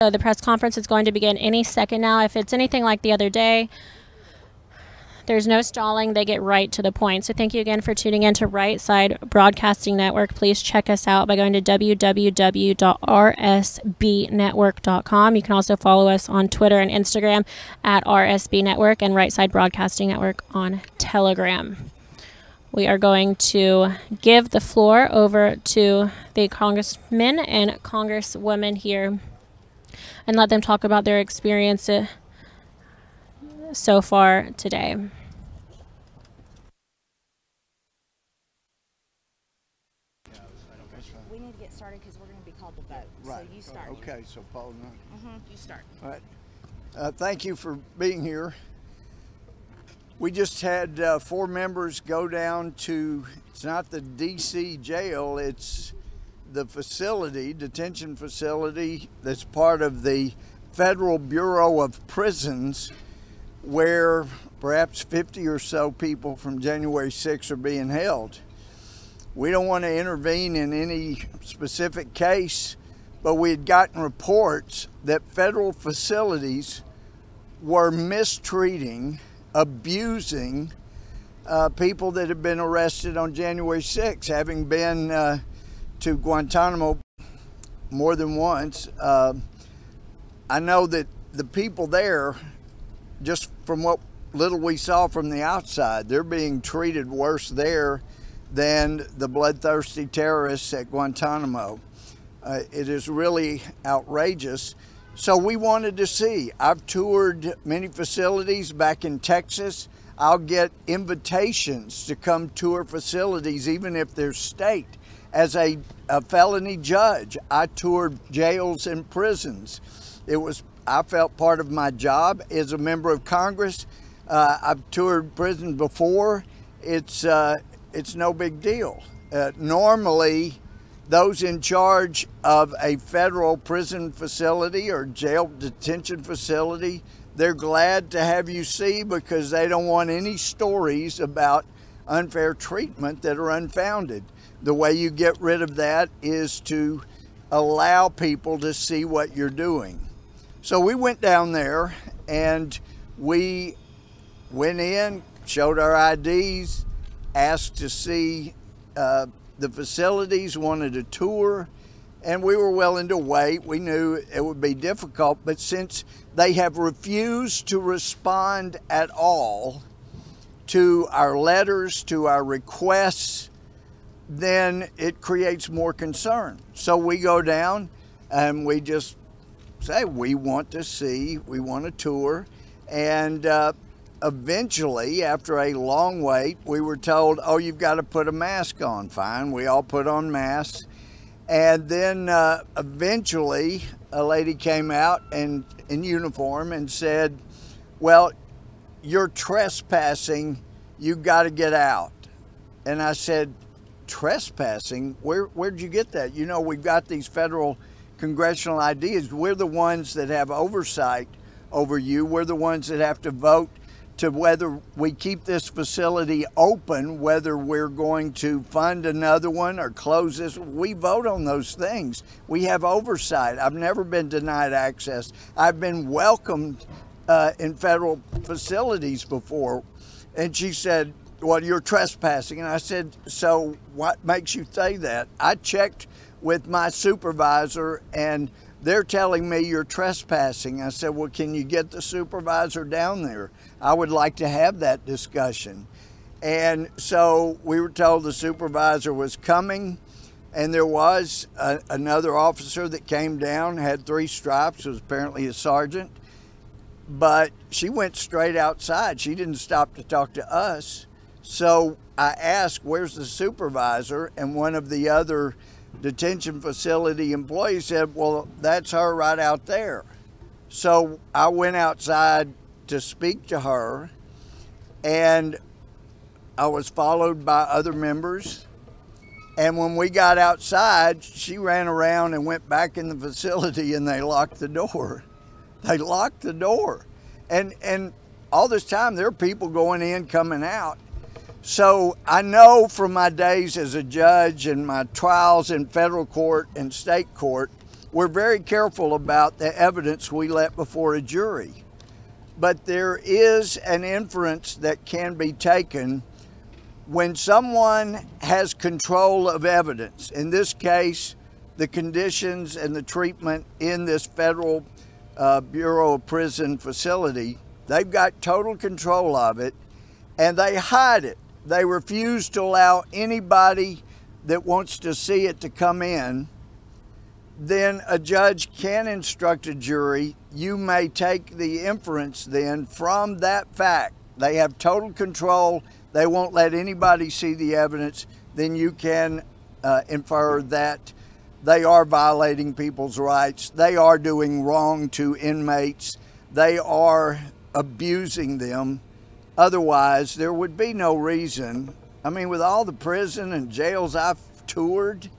So the press conference is going to begin any second now. If it's anything like the other day, there's no stalling. They get right to the point. So thank you again for tuning in to Right Side Broadcasting Network. Please check us out by going to www.rsbnetwork.com. You can also follow us on Twitter and Instagram at RSB Network and Right Side Broadcasting Network on Telegram. We are going to give the floor over to the congressmen and congresswomen here and let them talk about their experience so far today. We need to get started because we're going to be called to vote. Right. So you start. Okay, so Paul. You start. All right. Thank you for being here. We just had 4 members go down to, it's not the D.C. jail, it's the facility, detention facility that's part of the Federal Bureau of Prisons, where perhaps 50 or so people from January 6 are being held. We don't want to intervene in any specific case, but we had gotten reports that federal facilities were mistreating, abusing people that had been arrested on January 6, having been to Guantanamo more than once. I know that the people there, just from what little we saw from the outside, they're being treated worse there than the bloodthirsty terrorists at Guantanamo. It is really outrageous. So we wanted to see. I've toured many facilities back in Texas. I'll get invitations to come tour facilities, even if they're state. As a felony judge, I toured jails and prisons. I felt part of my job as a member of Congress. I've toured prisons before. It's no big deal. Normally, those in charge of a federal prison facility or jail detention facility, they're glad to have you see because they don't want any stories about unfair treatment that are unfounded. The way you get rid of that is to allow people to see what you're doing. So we went down there and we went in, showed our IDs, asked to see the facilities, wanted a tour, and we were willing to wait. We knew it would be difficult, but since they have refused to respond at all to our letters, to our requests, then it creates more concern. So we go down and we just say, we want to see, we want a tour, and eventually, after a long wait, we were told, oh, you've got to put a mask on. Fine, we all put on masks. And then eventually, a lady came out in uniform and said, well, you're trespassing, you've got to get out. And I said, trespassing? Where'd you get that? You know, we've got these federal congressional ideas. We're the ones that have oversight over you. We're the ones that have to vote to whether we keep this facility open, whether we're going to fund another one or close this. We vote on those things. We have oversight. I've never been denied access. I've been welcomed in federal facilities before. And she said, well, you're trespassing. And I said, so what makes you say that? I checked with my supervisor and they're telling me you're trespassing. I said, well, can you get the supervisor down there? I would like to have that discussion. And so we were told the supervisor was coming, and there was another officer that came down, had 3 stripes, was apparently a sergeant, but she went straight outside. She didn't stop to talk to us. So I asked, where's the supervisor? And one of the other detention facility employees said, well, that's her right out there. So I went outside to speak to her, and I was followed by other members. And when we got outside, she ran around and went back in the facility, and they locked the door. They locked the door. And all this time, there are people going in, coming out. So I know from my days as a judge and my trials in federal court and state court, we're very careful about the evidence we let before a jury. But there is an inference that can be taken when someone has control of evidence. In this case, the conditions and the treatment in this federal Bureau of Prison facility, they've got total control of it, and they hide it. They refuse to allow anybody that wants to see it to come in. Then a judge can instruct a jury, you may take the inference then from that fact. They have total control, they won't let anybody see the evidence, then you can infer that they are violating people's rights, they are doing wrong to inmates, they are abusing them. Otherwise, there would be no reason. I mean, with all the prison and jails I've toured,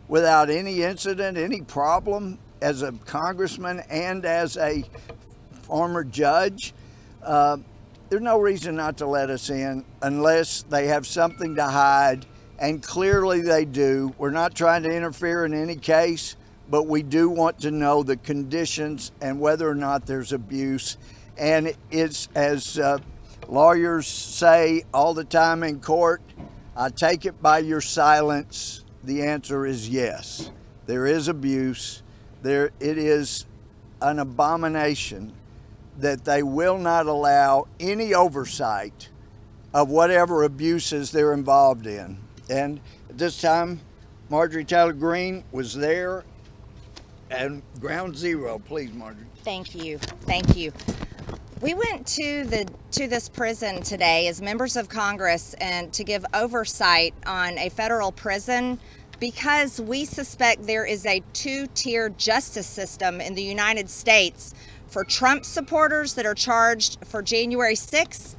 without any incident, any problem, as a congressman and as a former judge, there's no reason not to let us in unless they have something to hide, and clearly they do. We're not trying to interfere in any case, but we do want to know the conditions and whether or not there's abuse. And it's, as lawyers say all the time in court, I take it by your silence. The answer is yes. There is abuse. It is an abomination that they will not allow any oversight of whatever abuses they're involved in. And at this time, Marjorie Taylor Greene was there and ground zero. Please, Marjorie. Thank you. Thank you. We went to this prison today as members of Congress and to give oversight on a federal prison because we suspect there is a two-tier justice system in the United States for Trump supporters that are charged for January 6th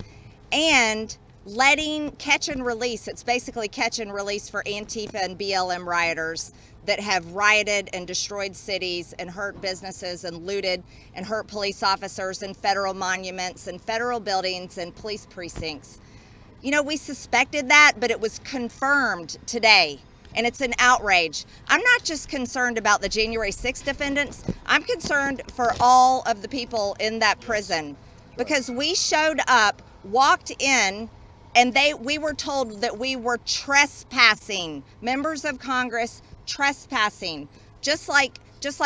and letting catch and release. It's basically catch and release for Antifa and BLM rioters that have rioted and destroyed cities and hurt businesses and looted and hurt police officers and federal monuments and federal buildings and police precincts. You know, we suspected that, but it was confirmed today, and it's an outrage. I'm not just concerned about the January 6th defendants. I'm concerned for all of the people in that prison because we showed up, walked in, and we were told that we were trespassing. Members of Congress trespassing. Just like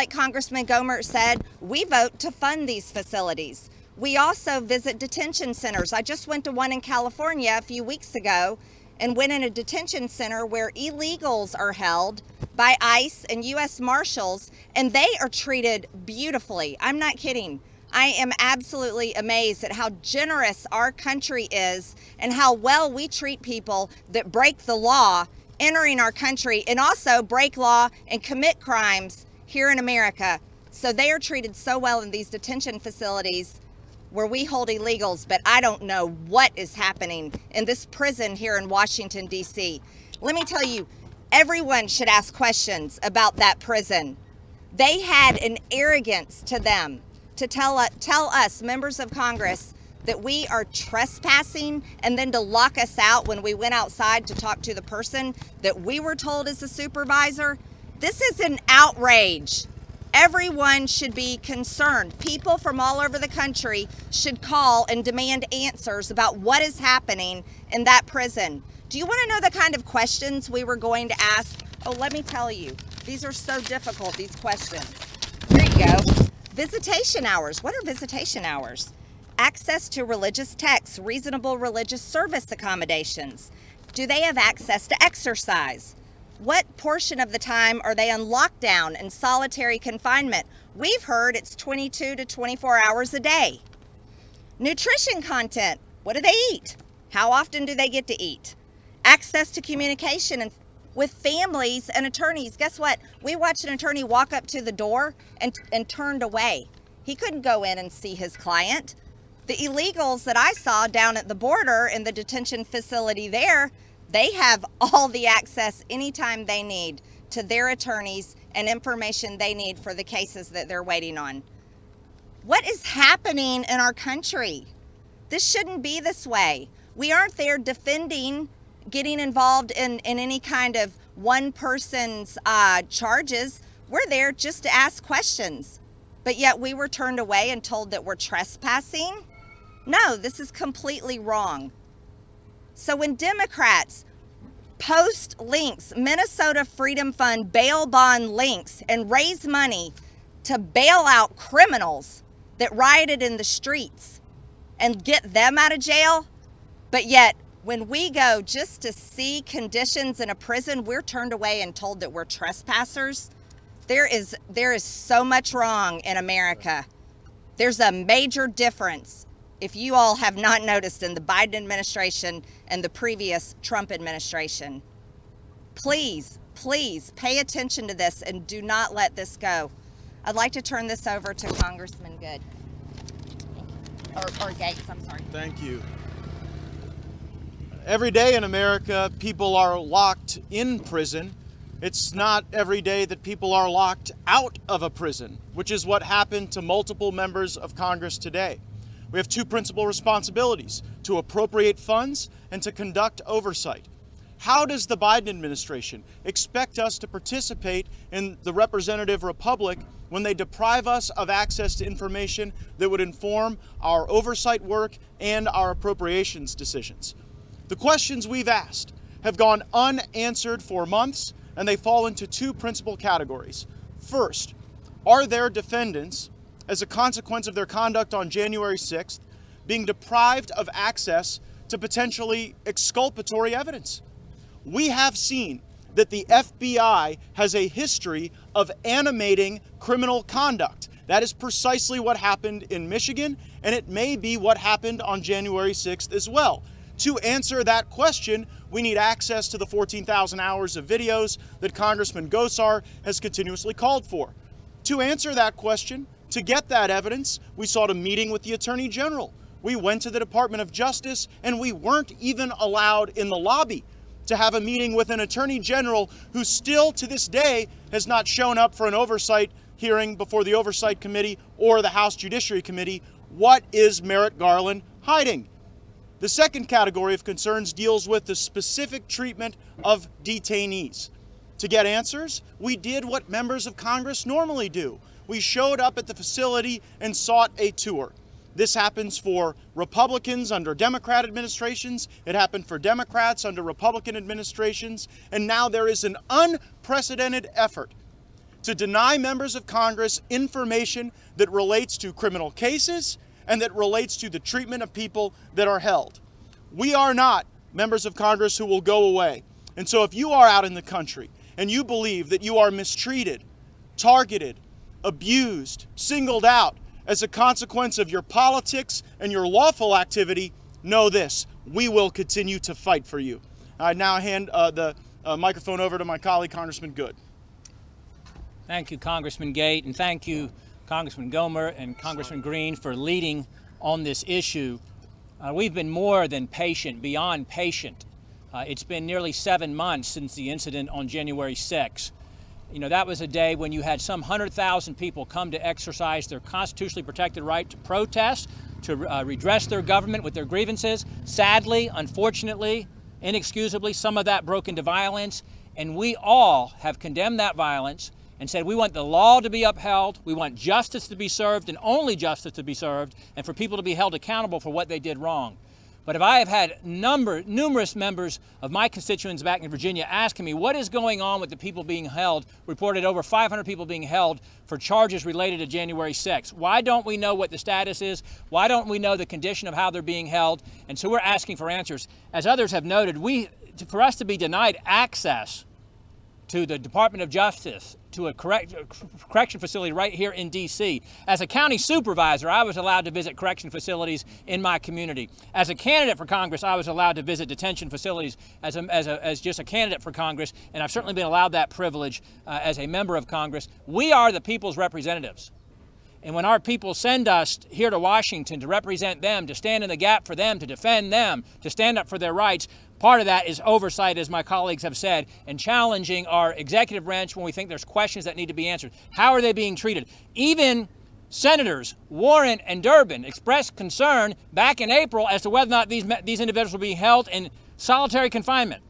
Congressman Gohmert said, we vote to fund these facilities. We also visit detention centers. I just went to one in California a few weeks ago and went in a detention center where illegals are held by ICE and U.S. Marshals, and they are treated beautifully. I'm not kidding. I am absolutely amazed at how generous our country is and how well we treat people that break the law entering our country and also break law and commit crimes here in America. So they are treated so well in these detention facilities where we hold illegals, but I don't know what is happening in this prison here in Washington, D.C. Let me tell you, everyone should ask questions about that prison. They had an arrogance to them to tell us, members of Congress, that we are trespassing and then to lock us out when we went outside to talk to the person that we were told is the supervisor. This is an outrage. Everyone should be concerned. People from all over the country should call and demand answers about what is happening in that prison. Do you want to know the kind of questions we were going to ask? Oh, let me tell you. These are so difficult, these questions. Here you go. Visitation hours. What are visitation hours? Access to religious texts, reasonable religious service accommodations. Do they have access to exercise? What portion of the time are they on lockdown and solitary confinement? We've heard it's 22 to 24 hours a day. Nutrition content. What do they eat? How often do they get to eat? Access to communication and with families and attorneys. Guess what? We watched an attorney walk up to the door and turned away. He couldn't go in and see his client. The illegals that I saw down at the border in the detention facility there, they have all the access anytime they need to their attorneys and information they need for the cases that they're waiting on. What is happening in our country? This shouldn't be this way. We aren't there defending getting involved in any kind of one person's charges. We're there just to ask questions, but yet we were turned away and told that we're trespassing? No, this is completely wrong. So when Democrats post links, Minnesota Freedom Fund bail bond links, and raise money to bail out criminals that rioted in the streets and get them out of jail, but yet when we go just to see conditions in a prison, we're turned away and told that we're trespassers. There is so much wrong in America. There's a major difference, if you all have not noticed, in the Biden administration and the previous Trump administration. Please, please pay attention to this and do not let this go. I'd like to turn this over to Congressman Good. Or Gaetz, I'm sorry. Thank you. Every day in America, people are locked in prison. It's not every day that people are locked out of a prison, which is what happened to multiple members of Congress today. We have two principal responsibilities: to appropriate funds and to conduct oversight. How does the Biden administration expect us to participate in the representative republic when they deprive us of access to information that would inform our oversight work and our appropriations decisions? The questions we've asked have gone unanswered for months, and they fall into two principal categories. First, are there defendants, as a consequence of their conduct on January 6th, being deprived of access to potentially exculpatory evidence? We have seen that the FBI has a history of animating criminal conduct. That is precisely what happened in Michigan, and it may be what happened on January 6th as well. To answer that question, we need access to the 14,000 hours of videos that Congressman Gosar has continuously called for. To answer that question, to get that evidence, we sought a meeting with the Attorney General. We went to the Department of Justice, and we weren't even allowed in the lobby to have a meeting with an Attorney General who still to this day has not shown up for an oversight hearing before the Oversight Committee or the House Judiciary Committee. What is Merrick Garland hiding? The second category of concerns deals with the specific treatment of detainees. To get answers, we did what members of Congress normally do. We showed up at the facility and sought a tour. This happens for Republicans under Democrat administrations. It happened for Democrats under Republican administrations. And now there is an unprecedented effort to deny members of Congress information that relates to criminal cases and that relates to the treatment of people that are held. We are not members of Congress who will go away. And so if you are out in the country and you believe that you are mistreated, targeted, abused, singled out as a consequence of your politics and your lawful activity, know this: we will continue to fight for you. I now hand the microphone over to my colleague, Congressman Good. Thank you, Congressman Gaetz, and thank you, Congressman Gohmert and Congressman Greene, for leading on this issue. We've been more than patient, beyond patient. It's been nearly 7 months since the incident on January 6th. You know, that was a day when you had some 100,000 people come to exercise their constitutionally protected right to protest, to redress their government with their grievances. Sadly, unfortunately, inexcusably, some of that broke into violence, and we all have condemned that violence and said we want the law to be upheld, we want justice to be served, and only justice to be served, and for people to be held accountable for what they did wrong. But if I have had numerous members of my constituents back in Virginia asking me what is going on with the people being held, reported over 500 people being held for charges related to January 6th. Why don't we know what the status is? Why don't we know the condition of how they're being held? And so we're asking for answers. As others have noted, for us to be denied access to the Department of Justice, to a correction facility right here in D.C. As a county supervisor, I was allowed to visit correction facilities in my community. As a candidate for Congress, I was allowed to visit detention facilities as just a candidate for Congress, and I've certainly been allowed that privilege as a member of Congress. We are the people's representatives. And when our people send us here to Washington to represent them, to stand in the gap for them, to defend them, to stand up for their rights, part of that is oversight, as my colleagues have said, and challenging our executive branch when we think there's questions that need to be answered. How are they being treated? Even Senators Warren and Durbin expressed concern back in April as to whether or not these individuals were being held in solitary confinement.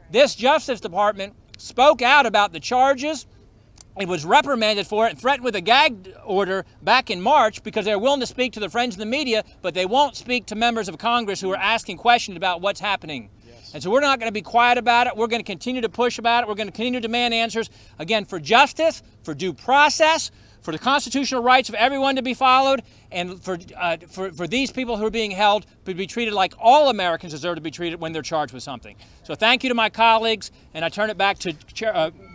This Justice Department spoke out about the charges It was reprimanded for it and threatened with a gag order back in March because they're willing to speak to their friends in the media, but they won't speak to members of Congress who are asking questions about what's happening. Yes. And so we're not going to be quiet about it. We're going to continue to push about it. We're going to continue to demand answers, again, for justice, for due process, for the constitutional rights of everyone to be followed, and for these people who are being held to be treated like all Americans deserve to be treated when they're charged with something. So thank you to my colleagues, and I turn it back to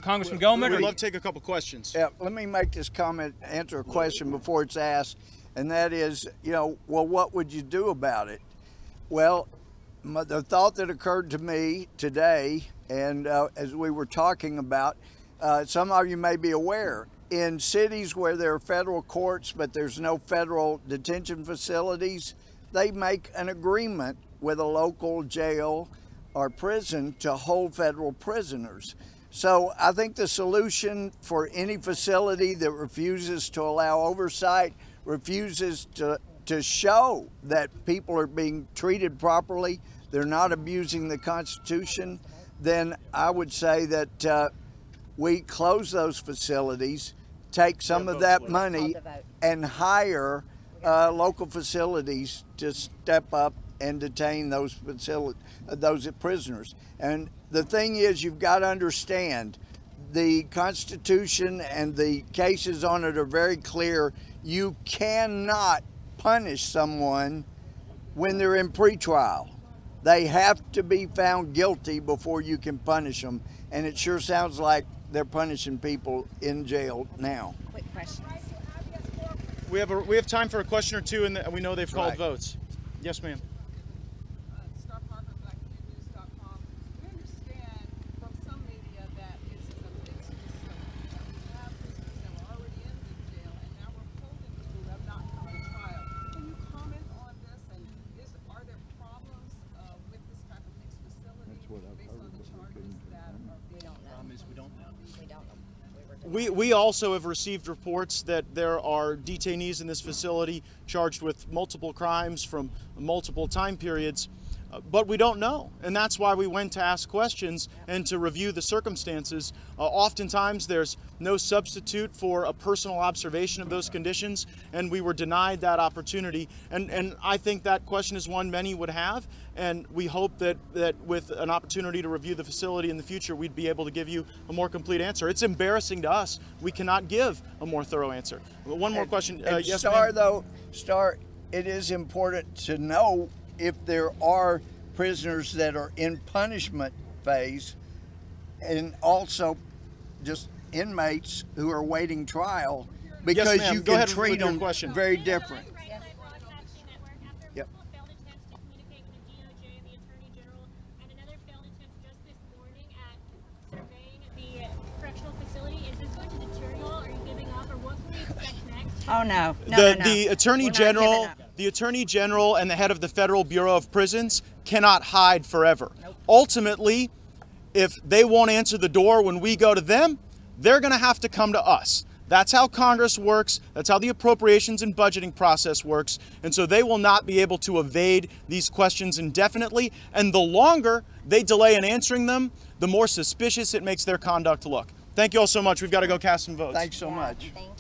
Congressman Gohmert. I'd love to take a couple questions. Yeah, let me make this comment, answer a question before it's asked, and that is, well, what would you do about it? Well, the thought that occurred to me today, and as we were talking about, some of you may be aware, in cities where there are federal courts but there's no federal detention facilities, they make an agreement with a local jail or prison to hold federal prisoners. So I think the solution for any facility that refuses to allow oversight, refuses to show that people are being treated properly, they're not abusing the Constitution, then I would say that we close those facilities, take some of that money and hire local facilities to step up and detain those prisoners. And the thing is, you've got to understand, the Constitution and the cases on it are very clear. You cannot punish someone when they're in pretrial. They have to be found guilty before you can punish them. And it sure sounds like they're punishing people in jail now. Quick question. We have time for a question or two, and we know they've called votes. Yes, ma'am. We understand from some media that this is a fixed system. We have prisoners that were already in the jail, and now we're holding people who have not come to trial. Can you comment on this? And are there problems with this type of mixed facility based on the charges that are being? We don't know. We also have received reports that there are detainees in this facility charged with multiple crimes from multiple time periods, but we don't know. And that's why we went to ask questions and to review the circumstances. Oftentimes there's no substitute for a personal observation of those conditions, and we were denied that opportunity. And I think that question is one many would have, and we hope that with an opportunity to review the facility in the future, we'd be able to give you a more complete answer. It's embarrassing to us. We cannot give a more thorough answer. One more question. Yes, Star, it is important to know if there are prisoners that are in punishment phase, and also just inmates who are awaiting trial, because you can treat them very different. Yep. Oh no. The Attorney General, the Attorney General and the head of the Federal Bureau of Prisons cannot hide forever. Nope. Ultimately, if they won't answer the door when we go to them, they're going to have to come to us. That's how Congress works. That's how the appropriations and budgeting process works. And so they will not be able to evade these questions indefinitely. And the longer they delay in answering them, the more suspicious it makes their conduct look. Thank you all so much. We've got to go cast some votes. Thanks so much. Thank you.